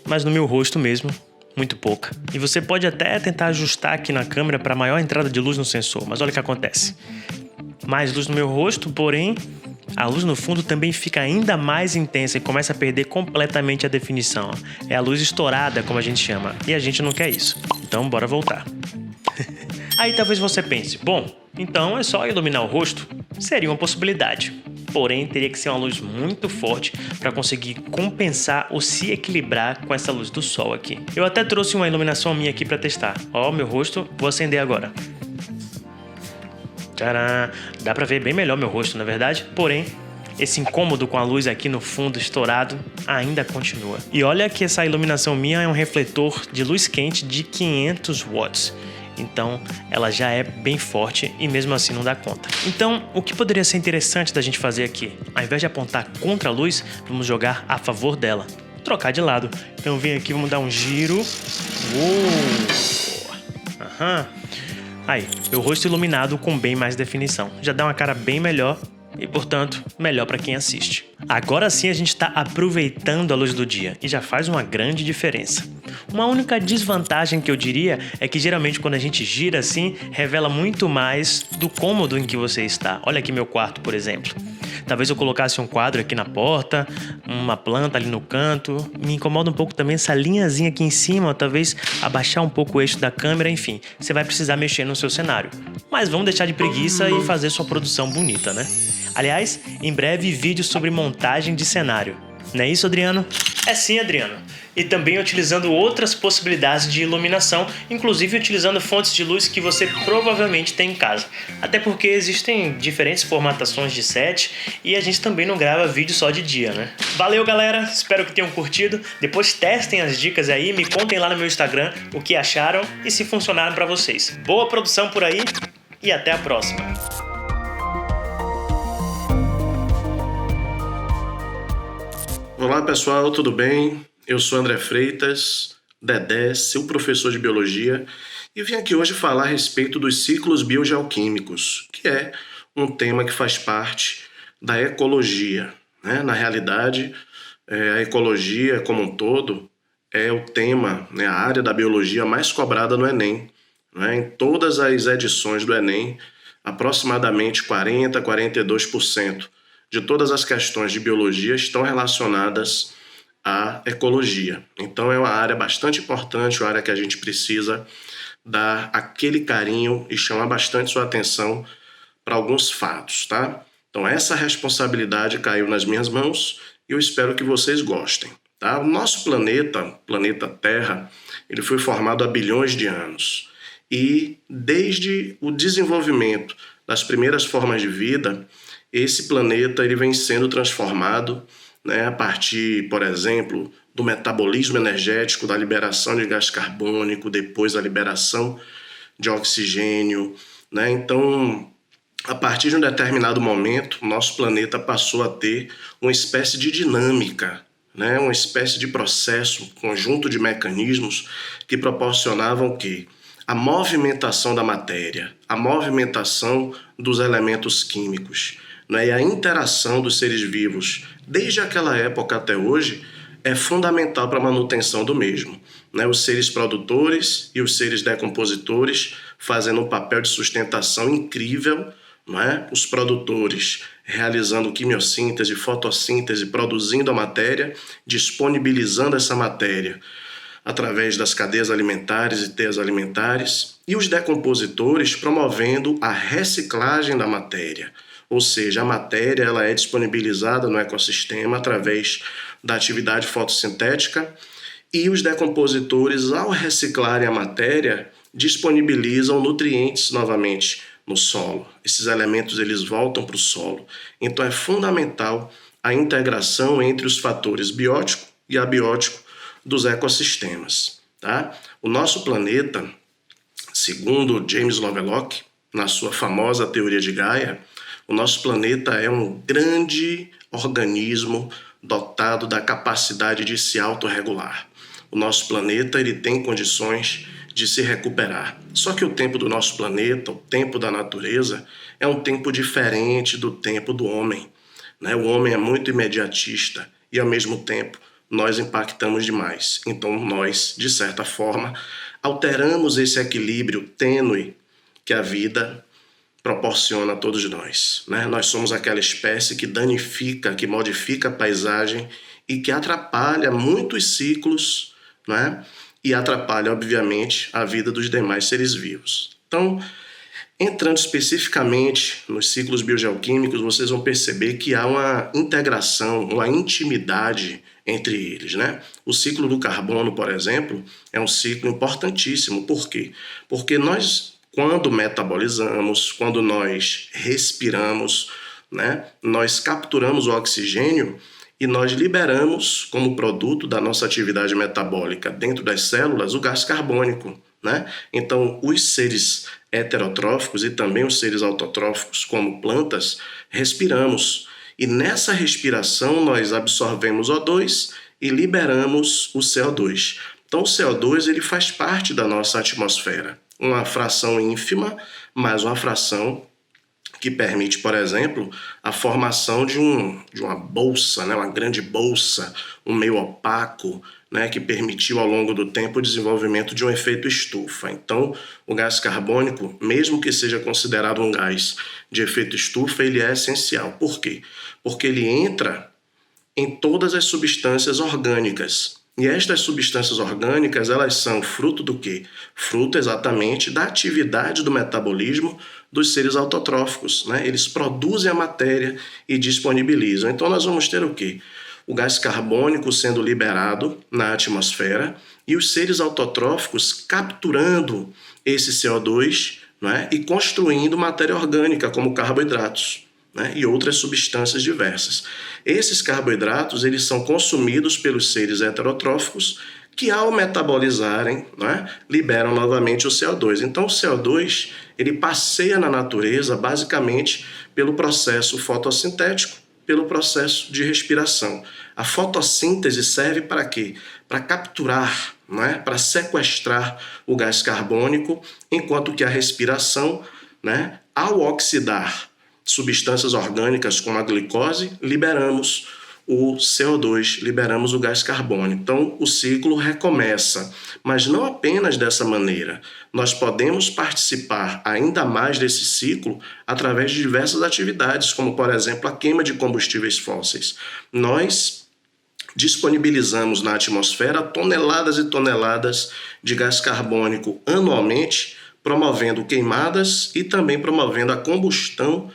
S6: mas no meu rosto mesmo, muito pouca. E você pode até tentar ajustar aqui na câmera para maior entrada de luz no sensor, mas olha o que acontece. Mais luz no meu rosto, porém a luz no fundo também fica ainda mais intensa e começa a perder completamente a definição. É a luz estourada, como a gente chama, e a gente não quer isso. Então bora voltar. Aí talvez você pense, bom, então é só iluminar o rosto? Seria uma possibilidade. Porém, teria que ser uma luz muito forte para conseguir compensar ou se equilibrar com essa luz do sol aqui. Eu até trouxe uma iluminação minha aqui para testar. Ó, meu rosto, vou acender agora. Tcharam! Dá pra ver bem melhor meu rosto, na verdade, porém, esse incômodo com a luz aqui no fundo estourado ainda continua. E olha que essa iluminação minha é um refletor de luz quente de 500 watts. Então, ela já é bem forte e mesmo assim não dá conta. Então, o que poderia ser interessante da gente fazer aqui? Ao invés de apontar contra a luz, vamos jogar a favor dela. Trocar de lado. Então, vem aqui, vamos dar um giro. Aham. Aí, meu rosto iluminado com bem mais definição. Já dá uma cara bem melhor e, portanto, melhor para quem assiste. Agora sim a gente está aproveitando a luz do dia e já faz uma grande diferença. Uma única desvantagem que eu diria é que geralmente quando a gente gira assim, revela muito mais do cômodo em que você está. Olha aqui meu quarto, por exemplo. Talvez eu colocasse um quadro aqui na porta, uma planta ali no canto. Me incomoda um pouco também essa linhazinha aqui em cima, talvez abaixar um pouco o eixo da câmera, enfim. Você vai precisar mexer no seu cenário. Mas vamos deixar de preguiça e fazer sua produção bonita, né? Aliás, em breve vídeos sobre montagem de cenário. Não é isso, Adriano? É sim, Adriano. E também utilizando outras possibilidades de iluminação, inclusive utilizando fontes de luz que você provavelmente tem em casa. Até porque existem diferentes formatações de set e a gente também não grava vídeo só de dia, né? Valeu, galera! Espero que tenham curtido. Depois testem as dicas aí, me contem lá no meu Instagram o que acharam e se funcionaram pra vocês. Boa produção por aí e até a próxima!
S1: Olá pessoal, tudo bem? Eu sou André Freitas, Dedé, seu professor de Biologia, e vim aqui hoje falar a respeito dos ciclos biogeoquímicos, que é um tema que faz parte da ecologia, né? Na realidade, a ecologia como um todo é o tema, né, a área da biologia mais cobrada no Enem. Né? Em todas as edições do Enem, aproximadamente 40% a 42% de todas as questões de biologia estão relacionadas à ecologia. Então é uma área bastante importante, uma área que a gente precisa dar aquele carinho e chamar bastante sua atenção para alguns fatos, tá? Então essa responsabilidade caiu nas minhas mãos e eu espero que vocês gostem, tá? O nosso planeta Terra, ele foi formado há bilhões de anos e desde o desenvolvimento das primeiras formas de vida, esse planeta ele vem sendo transformado, né, a partir, por exemplo, do metabolismo energético, da liberação de gás carbônico, depois a liberação de oxigênio. Né? Então, a partir de um determinado momento, o nosso planeta passou a ter uma espécie de dinâmica, né? Uma espécie de processo, um conjunto de mecanismos que proporcionavam o quê? A movimentação da matéria, a movimentação dos elementos químicos. Né? E a interação dos seres vivos, desde aquela época até hoje, é fundamental para a manutenção do mesmo. Né? Os seres produtores e os seres decompositores fazendo um papel de sustentação incrível, né? Os produtores realizando quimiossíntese, fotossíntese, produzindo a matéria, disponibilizando essa matéria através das cadeias alimentares e teias alimentares, e os decompositores promovendo a reciclagem da matéria. Ou seja, a matéria ela é disponibilizada no ecossistema através da atividade fotossintética e os decompositores, ao reciclarem a matéria, disponibilizam nutrientes novamente no solo. Esses elementos eles voltam para o solo. Então é fundamental a integração entre os fatores biótico e abiótico dos ecossistemas. Tá? O nosso planeta, segundo James Lovelock, na sua famosa teoria de Gaia, o nosso planeta é um grande organismo dotado da capacidade de se autorregular. O nosso planeta ele tem condições de se recuperar. Só que o tempo do nosso planeta, o tempo da natureza, é um tempo diferente do tempo do homem. Né? O homem é muito imediatista e, ao mesmo tempo, nós impactamos demais. Então, nós, de certa forma, alteramos esse equilíbrio tênue que a vida proporciona a todos nós. Né? Nós somos aquela espécie que danifica, que modifica a paisagem e que atrapalha muitos ciclos, né? E atrapalha, obviamente, a vida dos demais seres vivos. Então, entrando especificamente nos ciclos biogeoquímicos, vocês vão perceber que há uma integração, uma intimidade entre eles. Né? O ciclo do carbono, por exemplo, é um ciclo importantíssimo. Por quê? Porque nós, quando metabolizamos, quando nós respiramos, né, nós capturamos o oxigênio e nós liberamos, como produto da nossa atividade metabólica dentro das células, o gás carbônico. Né? Então, os seres heterotróficos e também os seres autotróficos, como plantas, respiramos. E nessa respiração nós absorvemos O2 e liberamos o CO2. Então, o CO2 ele faz parte da nossa atmosfera. Uma fração ínfima, mas uma fração que permite, por exemplo, a formação de uma bolsa, né, uma grande bolsa, um meio opaco, né, que permitiu ao longo do tempo o desenvolvimento de um efeito estufa. Então, o gás carbônico, mesmo que seja considerado um gás de efeito estufa, ele é essencial. Por quê? Porque ele entra em todas as substâncias orgânicas. E estas substâncias orgânicas, elas são fruto do quê? Fruto exatamente da atividade do metabolismo dos seres autotróficos, né? Eles produzem a matéria e disponibilizam. Então nós vamos ter o quê? O gás carbônico sendo liberado na atmosfera e os seres autotróficos capturando esse CO2, né? E construindo matéria orgânica como carboidratos, né? E outras substâncias diversas. Esses carboidratos, eles são consumidos pelos seres heterotróficos que, ao metabolizarem, né, liberam novamente o CO2. Então o CO2 ele passeia na natureza basicamente pelo processo fotossintético, pelo processo de respiração. A fotossíntese serve para quê? Para capturar, né, para sequestrar o gás carbônico, enquanto que a respiração, né, ao oxidar substâncias orgânicas como a glicose, liberamos o CO2, liberamos o gás carbônico. Então, o ciclo recomeça, mas não apenas dessa maneira. Nós podemos participar ainda mais desse ciclo através de diversas atividades, como, por exemplo, a queima de combustíveis fósseis. Nós disponibilizamos na atmosfera toneladas e toneladas de gás carbônico anualmente, promovendo queimadas e também promovendo a combustão,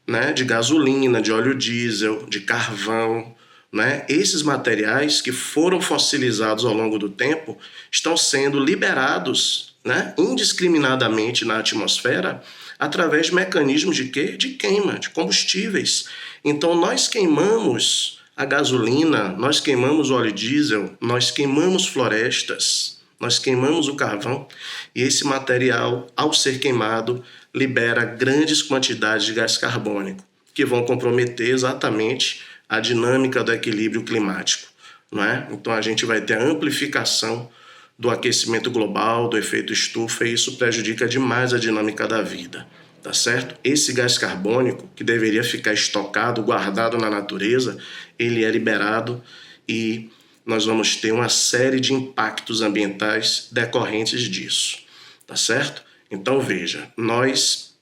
S1: né, de gasolina, de óleo diesel, de carvão, né? Esses materiais que foram fossilizados ao longo do tempo estão sendo liberados, né, indiscriminadamente na atmosfera através de mecanismos de quê? De queima, de combustíveis. Então nós queimamos a gasolina, nós queimamos o óleo diesel, nós queimamos florestas, nós queimamos o carvão e esse material, ao ser queimado, libera grandes quantidades de gás carbônico, que vão comprometer exatamente a dinâmica do equilíbrio climático, não é? Então a gente vai ter a amplificação do aquecimento global, do efeito estufa, e isso prejudica demais a dinâmica da vida, tá certo? Esse gás carbônico, que deveria ficar estocado, guardado na natureza, ele é liberado e nós vamos ter uma série de impactos ambientais decorrentes disso, tá certo? Então veja, nós,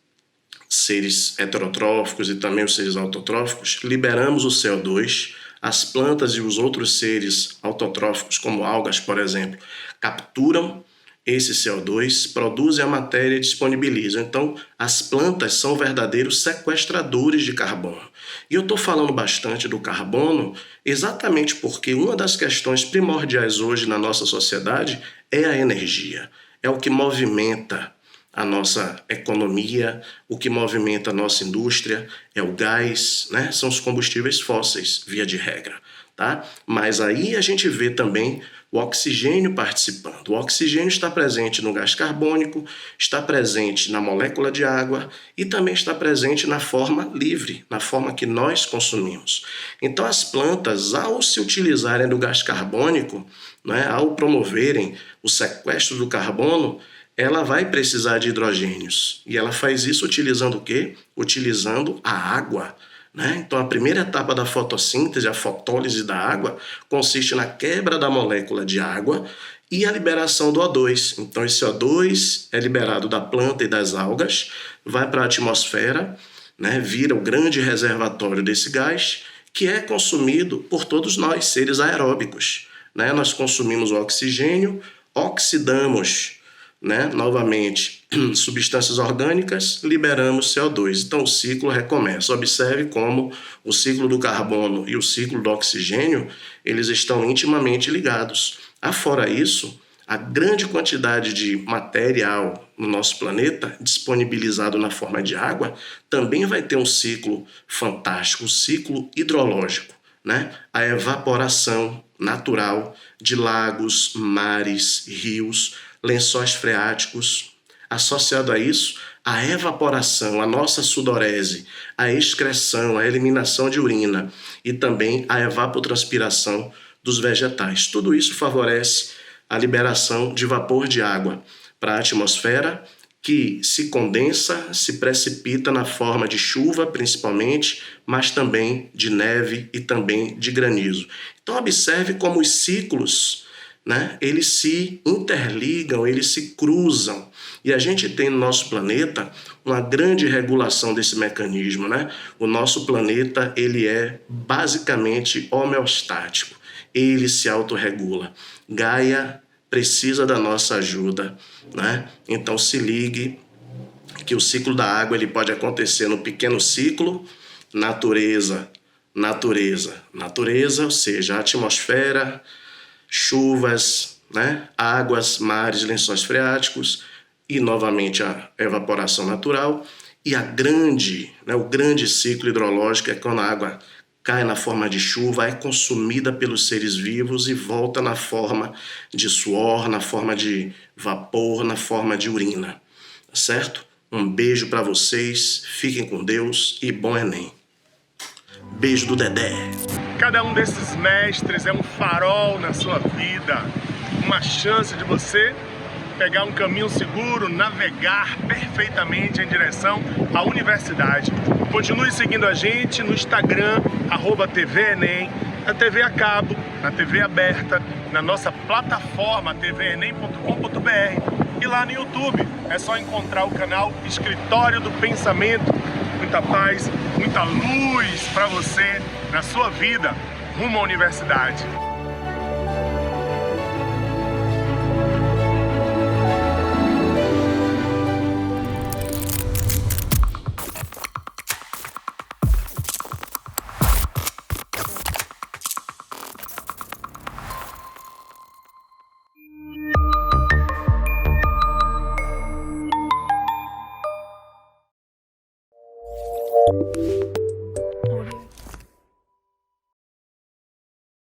S1: seres heterotróficos e também os seres autotróficos, liberamos o CO2, as plantas e os outros seres autotróficos, como algas, por exemplo, capturam esse CO2, produzem a matéria e disponibilizam. Então, as plantas são verdadeiros sequestradores de carbono. E eu estou falando bastante do carbono exatamente porque uma das questões primordiais hoje na nossa sociedade é a energia. É o que movimenta a nossa economia, o que movimenta a nossa indústria, é o gás, né? São os combustíveis fósseis, via de regra, tá? Mas aí a gente vê também o oxigênio participando. O oxigênio está presente no gás carbônico, está presente na molécula de água e também está presente na forma livre, na forma que nós consumimos. Então as plantas, ao se utilizarem do gás carbônico, né, ao promoverem o sequestro do carbono, ela vai precisar de hidrogênios. E ela faz isso utilizando o quê? Utilizando a água, né? Então, a primeira etapa da fotossíntese, a fotólise da água, consiste na quebra da molécula de água e a liberação do O2. Então, esse O2 é liberado da planta e das algas, vai para a atmosfera, né? Vira o grande reservatório desse gás, que é consumido por todos nós, seres aeróbicos, né? Nós consumimos o oxigênio, oxidamos, né, novamente substâncias orgânicas, liberamos CO2. Então o ciclo recomeça. Observe como o ciclo do carbono e o ciclo do oxigênio, eles estão intimamente ligados. Afora isso, a grande quantidade de material no nosso planeta, disponibilizado na forma de água, também vai ter um ciclo fantástico, um ciclo hidrológico, né? A evaporação natural de lagos, mares, rios, lençóis freáticos. Associado a isso, a evaporação, a nossa sudorese, a excreção, a eliminação de urina e também a evapotranspiração dos vegetais. Tudo isso favorece a liberação de vapor de água para a atmosfera que se condensa, se precipita na forma de chuva, principalmente, mas também de neve e também de granizo. Então observe como os ciclos, né, eles se interligam, eles se cruzam. E a gente tem no nosso planeta uma grande regulação desse mecanismo, né? O nosso planeta, ele é basicamente homeostático. Ele se autorregula. Gaia precisa da nossa ajuda, né? Então se ligue que o ciclo da água ele pode acontecer no pequeno ciclo, natureza, ou seja, a atmosfera, chuvas, né? Águas, mares, lençóis freáticos e novamente a evaporação natural. E o grande ciclo hidrológico é quando a água cai na forma de chuva, é consumida pelos seres vivos e volta na forma de suor, na forma de vapor, na forma de urina. Tá certo? Um beijo para vocês, fiquem com Deus e bom Enem. Beijo do Dedé.
S2: Cada um desses mestres é um farol na sua vida, uma chance de você pegar um caminho seguro, navegar perfeitamente em direção à universidade. Continue seguindo a gente no Instagram, @TV Enem, na TV a cabo, na TV aberta, na nossa plataforma tvenem.com.br e lá no YouTube. É só encontrar o canal Escritório do Pensamento. Muita paz, muita luz para você na sua vida rumo à universidade.